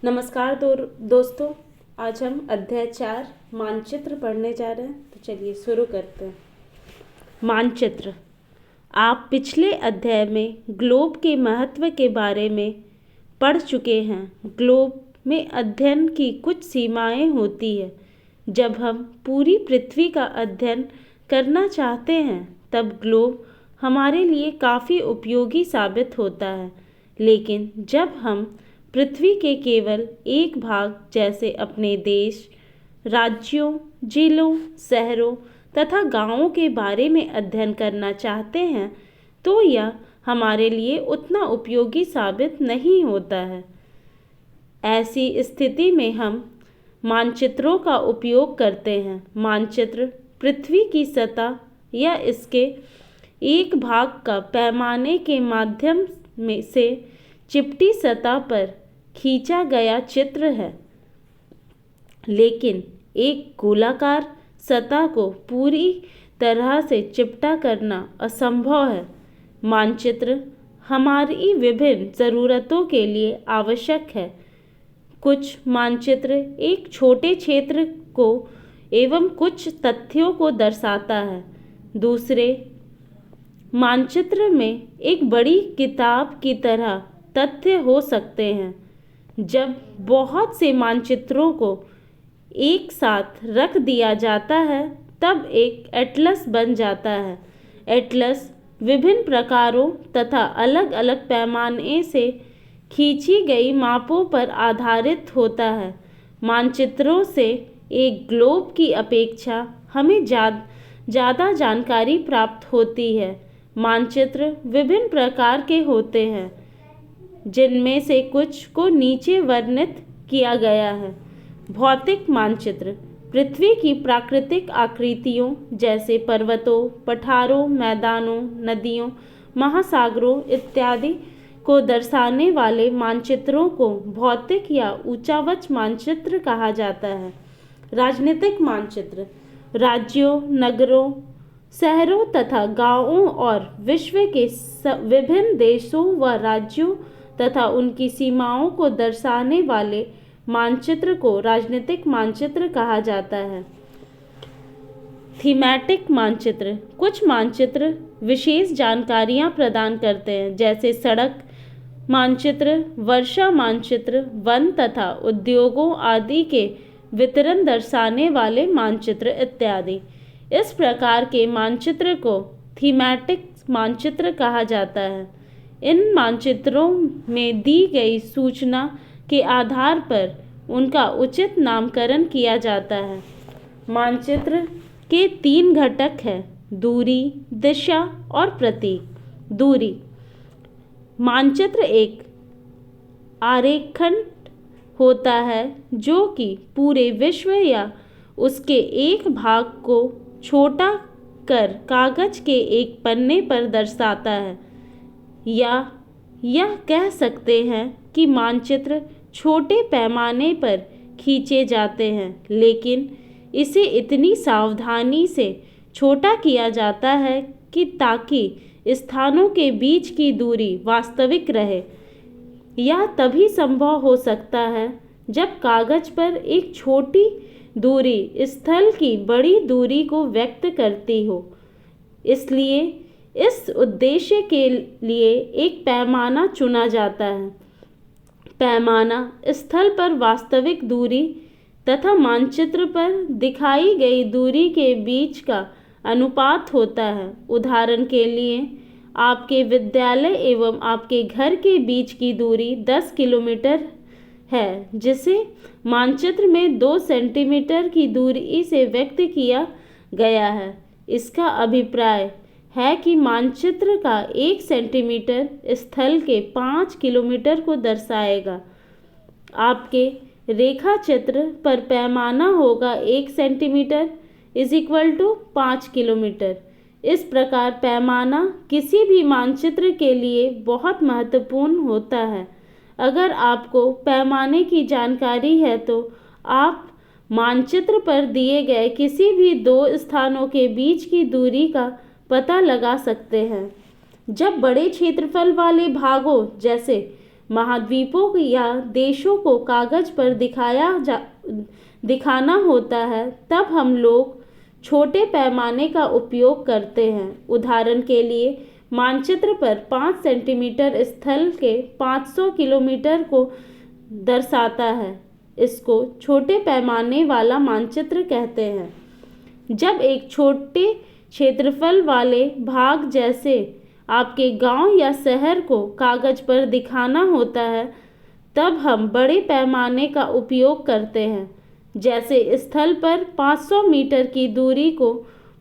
नमस्कार दोस्तों। आज हम अध्याय 4 मानचित्र पढ़ने जा रहे हैं। तो चलिए शुरू करते हैं। मानचित्र। आप पिछले अध्याय में ग्लोब के महत्व के बारे में पढ़ चुके हैं। ग्लोब में अध्ययन की कुछ सीमाएं होती है। जब हम पूरी पृथ्वी का अध्ययन करना चाहते हैं तब ग्लोब हमारे लिए काफ़ी उपयोगी साबित होता है, लेकिन जब हम पृथ्वी के केवल एक भाग जैसे अपने देश, राज्यों, जिलों, शहरों तथा गांवों के बारे में अध्ययन करना चाहते हैं तो यह हमारे लिए उतना उपयोगी साबित नहीं होता है। ऐसी स्थिति में हम मानचित्रों का उपयोग करते हैं। मानचित्र पृथ्वी की सतह या इसके एक भाग का पैमाने के माध्यम से चिपटी सतह पर खींचा गया चित्र है, लेकिन एक गोलाकार सतह को पूरी तरह से चिपटा करना असंभव है। मानचित्र हमारी विभिन्न ज़रूरतों के लिए आवश्यक है। कुछ मानचित्र एक छोटे क्षेत्र को एवं कुछ तथ्यों को दर्शाता है। दूसरे मानचित्र में एक बड़ी किताब की तरह तथ्य हो सकते हैं। जब बहुत से मानचित्रों को एक साथ रख दिया जाता है तब एक एटलस बन जाता है। एटलस विभिन्न प्रकारों तथा अलग अलग पैमाने से खींची गई मापों पर आधारित होता है। मानचित्रों से एक ग्लोब की अपेक्षा हमें ज़्यादा जानकारी प्राप्त होती है। मानचित्र विभिन्न प्रकार के होते हैं, जिनमें से कुछ को नीचे वर्णित किया गया है। भौतिक मानचित्र पृथ्वी की प्राकृतिक आकृतियों जैसे पर्वतों, पठारों, मैदानों, नदियों, महासागरों इत्यादि को दर्शाने वाले मानचित्रों को भौतिक या ऊंचावच मानचित्र कहा जाता है। राजनीतिक मानचित्र राज्यों, नगरों, शहरों तथा गांवों और विश्व के विभिन्न देशों व राज्यों तथा उनकी सीमाओं को दर्शाने वाले मानचित्र को राजनीतिक मानचित्र कहा जाता है। थीमैटिक मानचित्र कुछ मानचित्र विशेष जानकारियां प्रदान करते हैं, जैसे सड़क मानचित्र, वर्षा मानचित्र, वन तथा उद्योगों आदि के वितरण दर्शाने वाले मानचित्र इत्यादि। इस प्रकार के मानचित्र को थीमैटिक मानचित्र कहा जाता है। इन मानचित्रों में दी गई सूचना के आधार पर उनका उचित नामकरण किया जाता है। मानचित्र के 3 घटक हैं: दूरी, दिशा और प्रतीक। दूरी। मानचित्र एक आरेखन होता है जो कि पूरे विश्व या उसके एक भाग को छोटा कर कागज के एक पन्ने पर दर्शाता है। या यह कह सकते हैं कि मानचित्र छोटे पैमाने पर खींचे जाते हैं, लेकिन इसे इतनी सावधानी से छोटा किया जाता है कि ताकि स्थानों के बीच की दूरी वास्तविक रहे। यह तभी संभव हो सकता है जब कागज पर एक छोटी दूरी स्थल की बड़ी दूरी को व्यक्त करती हो। इसलिए इस उद्देश्य के लिए एक पैमाना चुना जाता है। पैमाना स्थल पर वास्तविक दूरी तथा मानचित्र पर दिखाई गई दूरी के बीच का अनुपात होता है। उदाहरण के लिए, आपके विद्यालय एवं आपके घर के बीच की दूरी 10 किलोमीटर है, जिसे मानचित्र में 2 सेंटीमीटर की दूरी से व्यक्त किया गया है। इसका अभिप्राय है कि मानचित्र का 1 सेंटीमीटर स्थल के 5 किलोमीटर को दर्शाएगा। आपके रेखा चित्र पर पैमाना होगा 1 सेंटीमीटर = 5 किलोमीटर। इस प्रकार पैमाना किसी भी मानचित्र के लिए बहुत महत्वपूर्ण होता है। अगर आपको पैमाने की जानकारी है तो आप मानचित्र पर दिए गए किसी भी 2 स्थानों के बीच की दूरी का पता लगा सकते हैं। जब बड़े क्षेत्रफल वाले भागों जैसे महाद्वीपों या देशों को कागज पर दिखाना होता है तब हम लोग छोटे पैमाने का उपयोग करते हैं। उदाहरण के लिए मानचित्र पर 5 सेंटीमीटर स्थल के 500 किलोमीटर को दर्शाता है। इसको छोटे पैमाने वाला मानचित्र कहते हैं। जब एक छोटे क्षेत्रफल वाले भाग जैसे आपके गांव या शहर को कागज पर दिखाना होता है तब हम बड़े पैमाने का उपयोग करते हैं। जैसे स्थल पर 500 मीटर की दूरी को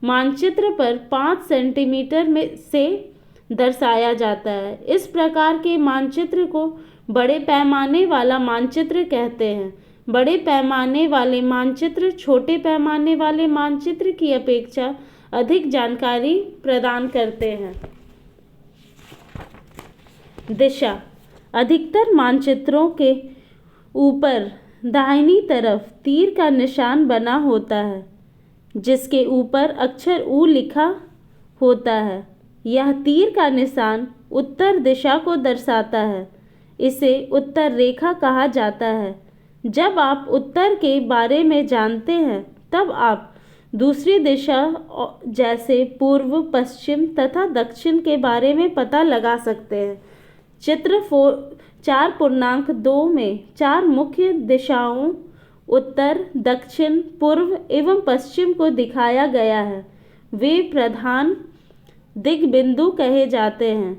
मानचित्र पर 5 सेंटीमीटर में से दर्शाया जाता है। इस प्रकार के मानचित्र को बड़े पैमाने वाला मानचित्र कहते हैं। बड़े पैमाने वाले मानचित्र छोटे पैमाने वाले मानचित्र की अपेक्षा अधिक जानकारी प्रदान करते हैं। दिशा। अधिकतर मानचित्रों के ऊपर दाहिनी तरफ तीर का निशान बना होता है जिसके ऊपर अक्षर U लिखा होता है। यह तीर का निशान उत्तर दिशा को दर्शाता है। इसे उत्तर रेखा कहा जाता है। जब आप उत्तर के बारे में जानते हैं तब आप दूसरी दिशा जैसे पूर्व, पश्चिम तथा दक्षिण के बारे में पता लगा सकते हैं। चित्र 4.2 में 4 मुख्य दिशाओं उत्तर, दक्षिण, पूर्व एवं पश्चिम को दिखाया गया है। वे प्रधान दिग्बिंदु कहे जाते हैं।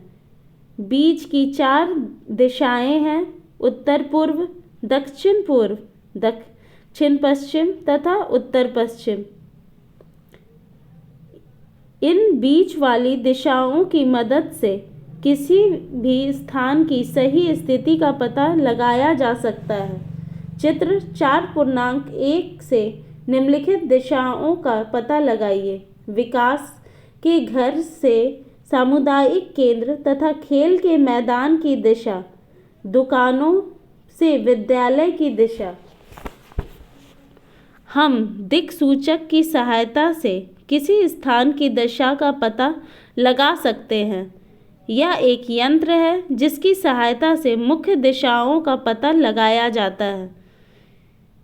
बीच की 4 दिशाएं हैं उत्तर पूर्व, दक्षिण पूर्व, दक्षिण पश्चिम तथा उत्तर पश्चिम। इन बीच वाली दिशाओं की मदद से किसी भी स्थान की सही स्थिति का पता लगाया जा सकता है। चित्र 4.1 से निम्नलिखित दिशाओं का पता लगाइए। विकास के घर से सामुदायिक केंद्र तथा खेल के मैदान की दिशा, दुकानों से विद्यालय की दिशा। हम दिक्सूचक की सहायता से किसी स्थान की दिशा का पता लगा सकते हैं। यह एक यंत्र है जिसकी सहायता से मुख्य दिशाओं का पता लगाया जाता है।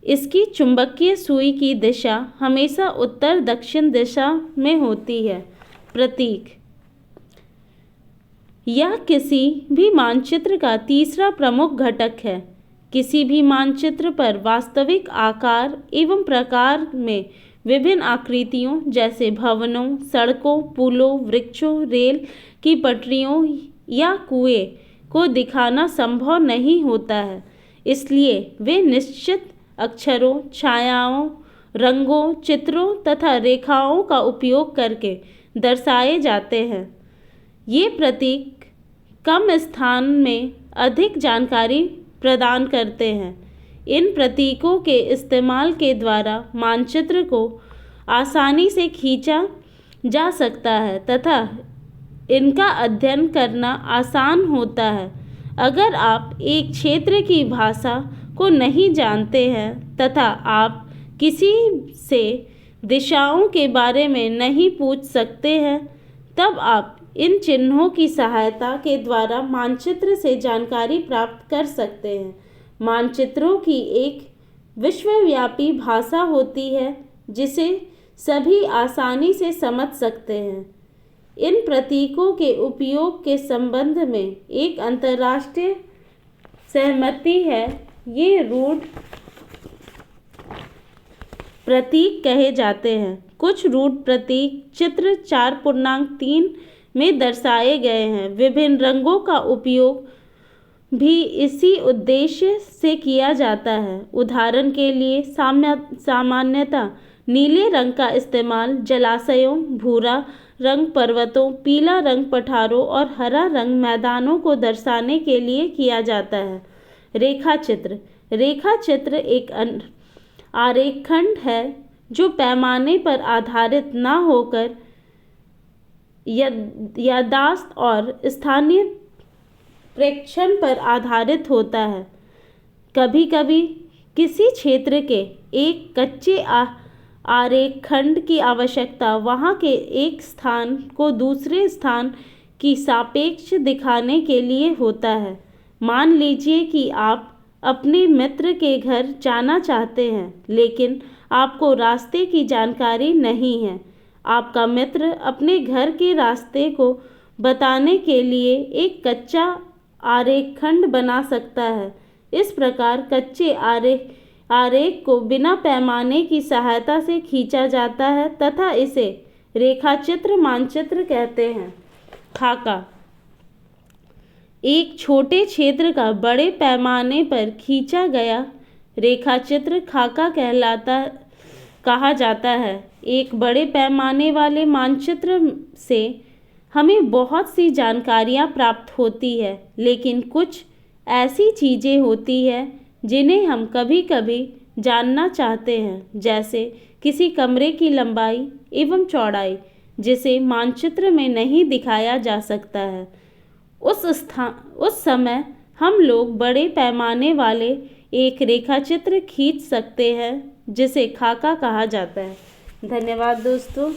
इसकी चुंबकीय सुई की दिशा हमेशा उत्तर दक्षिण दिशा में होती है। प्रतीक। यह किसी भी मानचित्र का तीसरा प्रमुख घटक है। किसी भी मानचित्र पर वास्तविक आकार एवं प्रकार में विभिन्न आकृतियों जैसे भवनों, सड़कों, पुलों, वृक्षों, रेल की पटरियों या कुएं को दिखाना संभव नहीं होता है। इसलिए वे निश्चित अक्षरों, छायाओं, रंगों, चित्रों तथा रेखाओं का उपयोग करके दर्शाए जाते हैं। ये प्रतीक कम स्थान में अधिक जानकारी प्रदान करते हैं। इन प्रतीकों के इस्तेमाल के द्वारा मानचित्र को आसानी से खींचा जा सकता है तथा इनका अध्ययन करना आसान होता है। अगर आप एक क्षेत्र की भाषा को नहीं जानते हैं तथा आप किसी से दिशाओं के बारे में नहीं पूछ सकते हैं तब आप इन चिन्हों की सहायता के द्वारा मानचित्र से जानकारी प्राप्त कर सकते हैं। मानचित्रों की एक विश्वव्यापी भाषा होती है जिसे सभी आसानी से समझ सकते हैं। इन प्रतीकों के उपयोग के संबंध में एक अंतर्राष्ट्रीय सहमति है। ये रूढ़ प्रतीक कहे जाते हैं। कुछ रूढ़ प्रतीक चित्र 4.3 में दर्शाए गए हैं। विभिन्न रंगों का उपयोग भी इसी उद्देश्य से किया जाता है। उदाहरण के लिए सामान्यतः नीले रंग का इस्तेमाल जलाशयों, भूरा रंग पर्वतों, पीला रंग पठारों और हरा रंग मैदानों को दर्शाने के लिए किया जाता है। रेखाचित्र। रेखाचित्र एक आरेखखंड है जो पैमाने पर आधारित न होकर याददाश्त और स्थानीय प्रेक्षण पर आधारित होता है। कभी-कभी किसी क्षेत्र के एक कच्चे आरेखखंड की आवश्यकता वहाँ के एक स्थान को दूसरे स्थान की सापेक्ष दिखाने के लिए होता है। मान लीजिए कि आप अपने मित्र के घर जाना चाहते हैं, लेकिन आपको रास्ते की जानकारी नहीं है। आपका मित्र अपने घर के रास्ते को बताने के लिए एक कच्चा आरेखखंड बना सकता है। इस प्रकार कच्चे आरेख को बिना पैमाने की सहायता से खींचा जाता है तथा इसे रेखाचित्र मानचित्र कहते हैं। खाका एक छोटे क्षेत्र का बड़े पैमाने पर खींचा गया रेखाचित्र खाका कहा जाता है। एक बड़े पैमाने वाले मानचित्र से हमें बहुत सी जानकारियाँ प्राप्त होती है, लेकिन कुछ ऐसी चीज़ें होती हैं जिन्हें हम कभी कभी जानना चाहते हैं, जैसे किसी कमरे की लंबाई एवं चौड़ाई, जिसे मानचित्र में नहीं दिखाया जा सकता है। उस समय हम लोग बड़े पैमाने वाले एक रेखाचित्र खींच सकते हैं, जिसे खाका कहा जाता है। धन्यवाद दोस्तों।